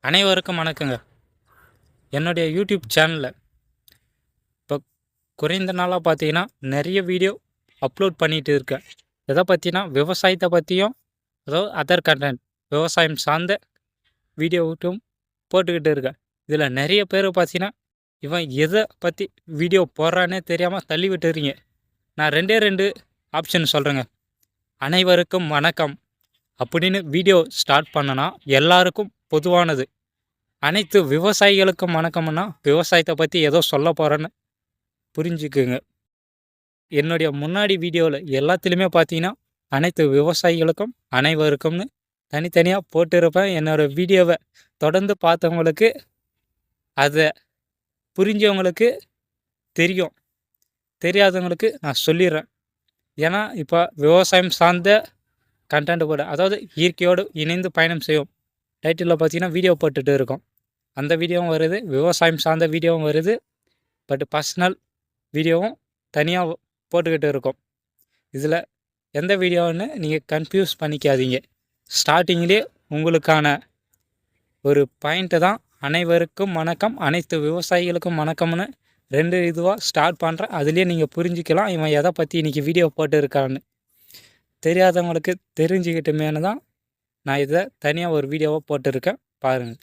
அனைவருக்கும் வணக்கங்க. என்னுடைய யூடியூப் சேனலில் இப்போ குறைந்த நாளாக பார்த்தீங்கன்னா நிறைய வீடியோ அப்லோட் பண்ணிகிட்டு இருக்கேன். எதை பற்றினா விவசாயத்தை பற்றியும், அதாவது அதர் கண்டென்ட் விவசாயம் சார்ந்த வீடியோட்டும் போட்டுக்கிட்டு இருக்கேன். இதில் நிறைய பேர் பார்த்தீங்கன்னா இவன் எதை பற்றி வீடியோ போடுறானே தெரியாமல் தள்ளி விட்டுறீங்க. நான் ரெண்டு ஆப்ஷன் சொல்கிறேங்க. அனைவருக்கும் வணக்கம் அப்படின்னு வீடியோ ஸ்டார்ட் பண்ணனா எல்லாருக்கும் பொதுவானது. அனைத்து விவசாயிகளுக்கும் வணக்கம்னா விவசாயத்தை பற்றி ஏதோ சொல்ல போகிறேன்னு புரிஞ்சுக்குங்க. என்னுடைய முன்னாடி வீடியோவில் எல்லாத்துலேயுமே பார்த்தீங்கன்னா அனைத்து விவசாயிகளுக்கும் அனைவருக்கும்னு தனித்தனியாக போட்டிருப்பேன். என்னோடய வீடியோவை தொடர்ந்து பார்த்தவங்களுக்கு அதை புரிஞ்சவங்களுக்கு தெரியும், தெரியாதவங்களுக்கு நான் சொல்லிடுறேன். ஏன்னா இப்போ விவசாயம் சார்ந்த கண்டென்ட் போட, அதாவது இயற்கையோடு இணைந்து பயணம் செய்யும் டைட்டிலில் பார்த்தீங்கன்னா வீடியோ போட்டுட்டு இருக்கோம். அந்த வீடியோவும் வருது, விவசாயம் சார்ந்த வீடியோவும் வருது, பட் பர்சனல் வீடியோவும் தனியாக போட்டுக்கிட்டு இருக்கோம். இதில் எந்த வீடியோன்னு நீங்கள் கன்ஃபியூஸ் பண்ணிக்காதீங்க. ஸ்டார்டிங்லேயே உங்களுக்கான ஒரு பாயிண்ட்டு தான் அனைவருக்கும் வணக்கம், அனைத்து விவசாயிகளுக்கும் வணக்கம்னு இதுவாக ஸ்டார்ட் பண்ணுறேன். அதுலேயே நீங்கள் புரிஞ்சிக்கலாம் இவன் எதை பற்றி இன்றைக்கி வீடியோ போட்டுருக்கான்னு. தெரியாதவங்களுக்கு தெரிஞ்சுக்கிட்டுமேனு தான் நான் இதை தனியாக ஒரு வீடியோவாக போட்டிருக்கேன், பாருங்கள்.